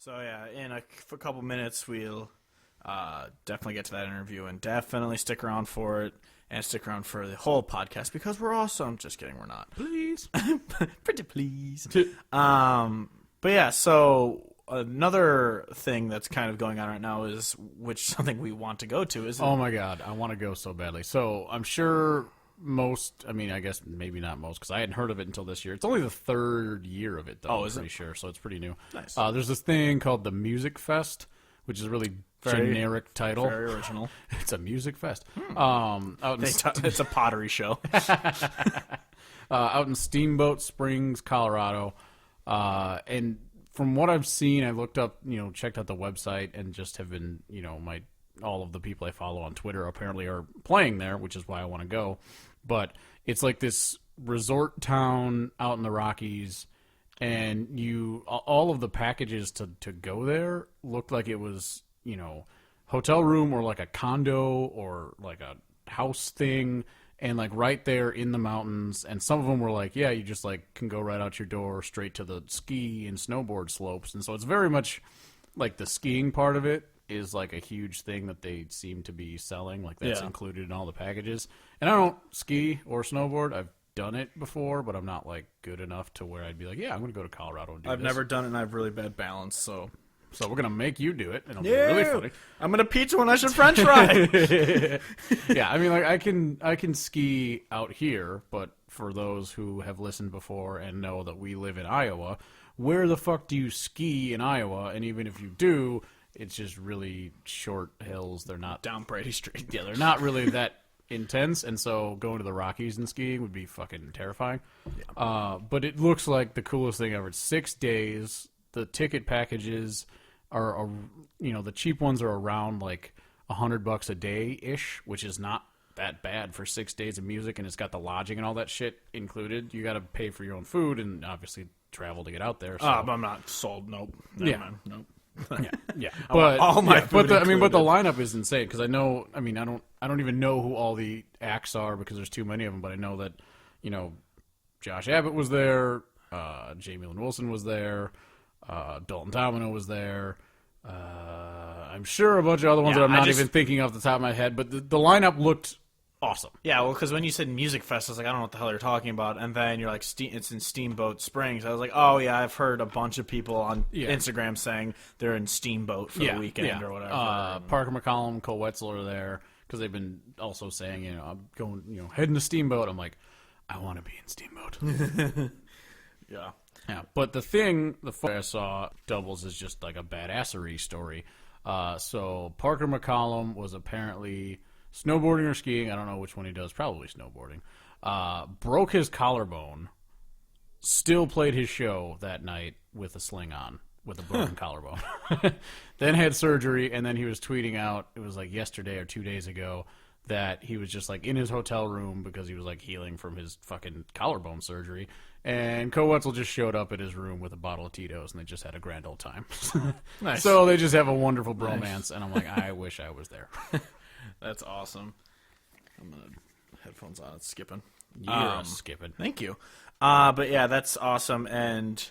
So yeah, in a couple minutes we'll definitely get to that interview and definitely stick around for it and stick around for the whole podcast because we're awesome. Just kidding, we're not. Please. Pretty please. But yeah, so another thing that's kind of going on right now is something we want to go to is Oh my god, I want to go so badly. So I'm sure I guess maybe not most, because I hadn't heard of it until this year. It's only the third year of it, though. Oh, is I'm pretty it? sure, so it's pretty new. Nice. There's this thing called the Musicfest, which is a really generic title. Very original. It's a music fest. It's a pottery show. Out in Steamboat Springs, Colorado. And from what I've seen, I looked up, checked out the website, and just have been, all of the people I follow on Twitter apparently are playing there, which is why I want to go. But it's like this resort town out in the Rockies, and all of the packages to go there looked like it was, hotel room or like a condo or like a house thing, and like right there in the mountains. And some of them were like, yeah, you just like can go right out your door straight to the ski and snowboard slopes. And so it's very much like the skiing part of it is like a huge thing that they seem to be selling. Like that's included in all the packages. And I don't ski or snowboard. I've done it before, but I'm not like good enough to where I'd be like, yeah, I'm going to go to Colorado and do this. I've never done it, and I have really bad balance, so we're going to make you do it, and it'll be really funny. I'm going to pizza when I should french fry. Yeah, I mean, like I can ski out here, but for those who have listened before and know that we live in Iowa, where the fuck do you ski in Iowa? And even if you do, it's just really short hills. They're not Down Brady Street. Yeah, they're not really that intense, and so going to the Rockies and skiing would be fucking terrifying. Yeah. But it looks like the coolest thing ever. It's 6 days. The ticket packages are, the cheap ones are around like $100 a day ish, which is not that bad for 6 days of music, and it's got the lodging and all that shit included. You got to pay for your own food and obviously travel to get out there. So. I'm not sold. Nope. Never mind. Nope. Yeah, but but the lineup is insane because I don't even know who all the acts are because there's too many of them. But I know that Josh Abbott was there, Jamie Lynn Wilson was there, Dalton Domino was there. I'm sure a bunch of other ones that I'm not even thinking off the top of my head. But the lineup looked awesome. Yeah, well, because when you said Musicfest, I was like, I don't know what the hell you're talking about. And then you're like, it's in Steamboat Springs. I was like, oh, yeah, I've heard a bunch of people on Instagram saying they're in Steamboat for the weekend or whatever. Parker McCollum, Cole Wetzel are there because they've been also saying, I'm going, heading to Steamboat. I'm like, I want to be in Steamboat. Yeah. Yeah, but the thing I saw doubles is just like a badassery story. So Parker McCollum was apparently snowboarding or skiing, I don't know which one he does, probably snowboarding, broke his collarbone, still played his show that night with a sling on, with a broken collarbone. Then had surgery, and then he was tweeting out, it was like yesterday or 2 days ago, that he was just like in his hotel room because he was like healing from his fucking collarbone surgery. And Cole Wetzel just showed up at his room with a bottle of Tito's, and they just had a grand old time. Nice. So they just have a wonderful bromance, and I'm like, I wish I was there. That's awesome. I'm going to headphones on. It's skipping. You're skipping. Thank you. But yeah, that's awesome. And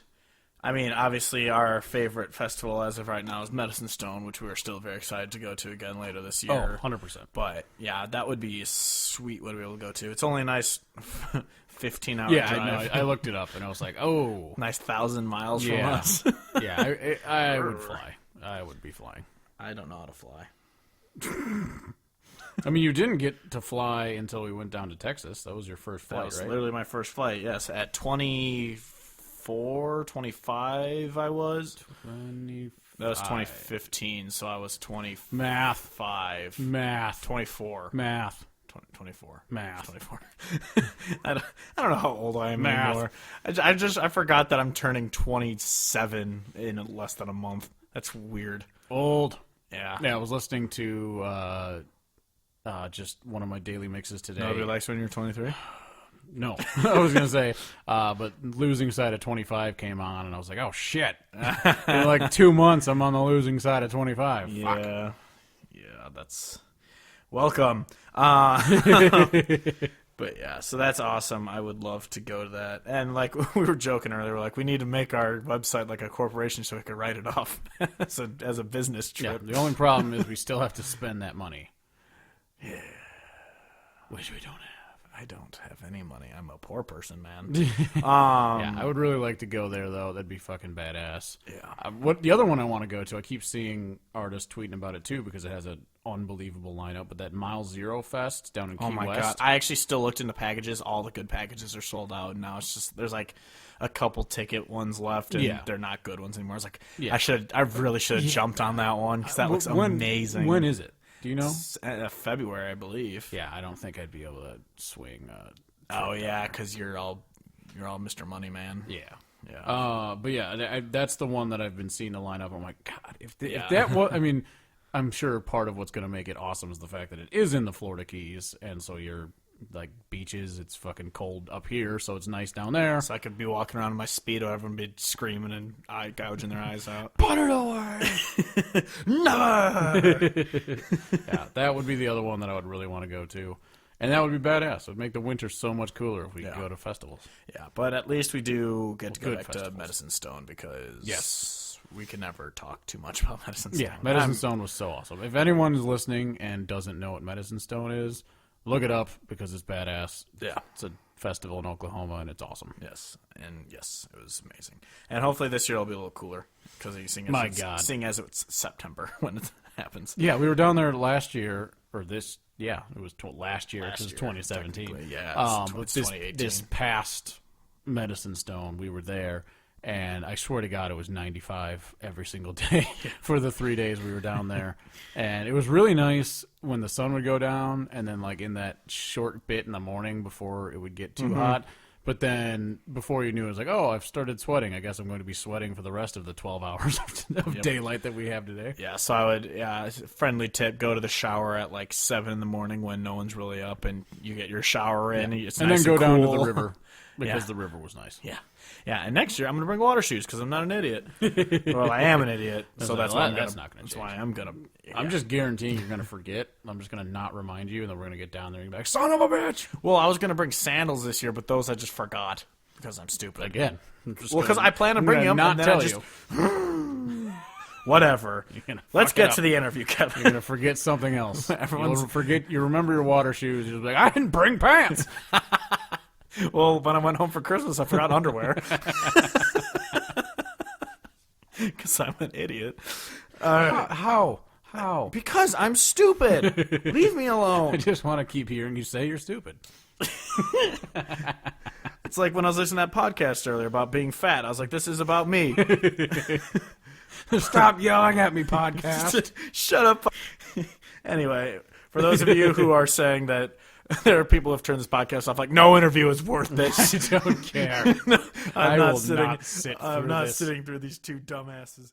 I mean, obviously our favorite festival as of right now is Medicine Stone, which we are still very excited to go to again later this year. Oh, 100%. But yeah, that would be sweet to be able to go to. It's only a nice 15-hour drive. Yeah, I know. I looked it up, and I was like, oh. Nice 1,000 miles from us. Yeah, I would fly. I would be flying. I don't know how to fly. I mean, you didn't get to fly until we went down to Texas. That was your first flight, right? That was literally my first flight, yes. At 24, 25 I was. 25. That was 2015, so I was 25. Math. 24. Math. 24. Math. 24. I don't know how old I am anymore. I forgot that I'm turning 27 in less than a month. That's weird. Old. Yeah. Yeah, I was listening to just one of my daily mixes today. Nobody likes when you're 23? No. I was going to say, but Losing Side of 25 came on, and I was like, oh, shit. In like 2 months, I'm on the losing side of 25. Yeah. Fuck. Yeah, that's... Welcome. But yeah, so that's awesome. I would love to go to that. And like we were joking earlier, we're like, we need to make our website like a corporation so we can write it off as a business trip. Yeah, the only problem is we still have to spend that money. Yeah. Which we don't have. I don't have any money. I'm a poor person, man. Yeah, I would really like to go there, though. That'd be fucking badass. Yeah. What the other one I want to go to, I keep seeing artists tweeting about it, too, because it has an unbelievable lineup, but that Mile Zero Fest down in Key West. Oh, my God. I actually still looked into packages. All the good packages are sold out, and now it's just, there's like a couple ticket ones left, and they're not good ones anymore. It's like, I really should have jumped on that one, because that looks amazing. When is it? Do you know? February, I believe. Yeah, I don't think I'd be able to swing. Oh yeah, because you're all Mr. Money Man. Yeah, yeah. But yeah, that's the one that I've been seeing the lineup. I'm like, God, if that was, I mean, I'm sure part of what's going to make it awesome is the fact that it is in the Florida Keys, and so you're like beaches. It's fucking cold up here, so it's nice down there. So I could be walking around in my Speedo, everyone be screaming and eye gouging their eyes out. Put it away! Never! Yeah, that would be the other one that I would really want to go to. And that would be badass. It would make the winter so much cooler if we could go to festivals. Yeah, but at least we do get to go back festivals. to Medicine Stone because we can never talk too much about Medicine Stone. Yeah, Medicine Stone was so awesome. If anyone is listening and doesn't know what Medicine Stone is, look it up because it's badass. Yeah. It's a festival in Oklahoma, and it's awesome. Yes, and yes, it was amazing. And hopefully this year it'll be a little cooler because seeing as it's September when it happens. Yeah, we were down there last year, or this, it was last year, because it's 2017. Yeah, but it's 2018. This past Medicine Stone, we were there, and I swear to God, it was 95 every single day for the 3 days we were down there. And it was really nice when the sun would go down, and then like in that short bit in the morning before it would get too hot. But then before you knew, it was like, oh, I've started sweating. I guess I'm going to be sweating for the rest of the 12 hours of daylight that we have today. Yeah, so I would, friendly tip, go to the shower at like 7 in the morning when no one's really up, and you get your shower in. It's and nice then go down to cool. the river because the river was nice. Yeah. Yeah, and next year I'm going to bring water shoes because I'm not an idiot. Well, I am an idiot, so that's why I'm going to. I'm just guaranteeing you're going to forget. I'm just going to not remind you, and then we're going to get down there and be like, son of a bitch! Well, I was going to bring sandals this year, but those I just forgot because I'm stupid. Again. Well, because I plan on bringing them, not and then tell I just... you. Whatever. Let's get to the interview, Kevin. You're going to forget something else. You remember your water shoes. You'll be like, I didn't bring pants! Well, when I went home for Christmas, I forgot underwear. Because I'm an idiot. How? Because I'm stupid. Leave me alone. I just want to keep hearing you say you're stupid. It's like when I was listening to that podcast earlier about being fat. I was like, this is about me. Stop yelling at me, podcast. Shut up. Anyway, for those of you who are saying that there are people who have turned this podcast off, like, no interview is worth this. I don't care. No, I'm not not sitting through these two dumbasses.